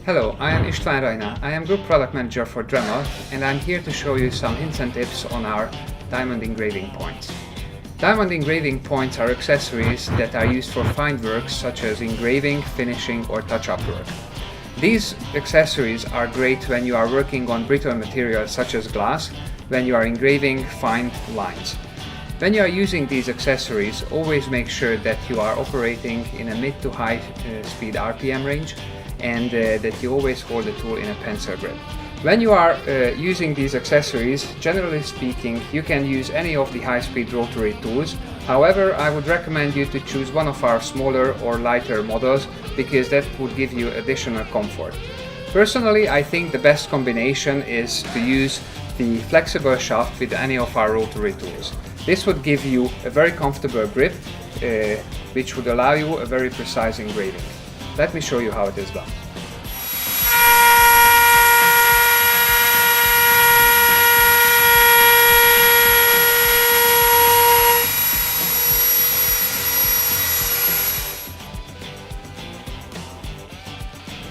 Hello, I am István Rajna. I am Group Product Manager for Dremel, and I'm here to show you some hints and tips on our diamond engraving points. Diamond engraving points are accessories that are used for fine works such as engraving, finishing or touch-up work. These accessories are great when you are working on brittle materials such as glass, when you are engraving fine lines. When you are using these accessories, always make sure that you are operating in a mid to high speed RPM range and that you always hold the tool in a pencil grip. When you are using these accessories, generally speaking, you can use any of the high-speed rotary tools. However, I would recommend you to choose one of our smaller or lighter models because that would give you additional comfort. Personally, I think the best combination is to use the flexible shaft with any of our rotary tools. This would give you a very comfortable grip, which would allow you a very precise engraving. Let me show you how it is done.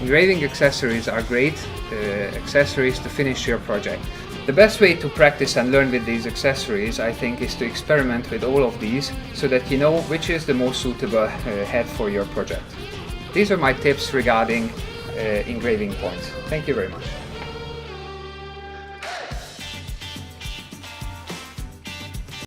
Engraving accessories are great accessories to finish your project. The best way to practice and learn with these accessories, I think, is to experiment with all of these so that you know which is the most suitable head for your project. These are my tips regarding engraving points. Thank you very much.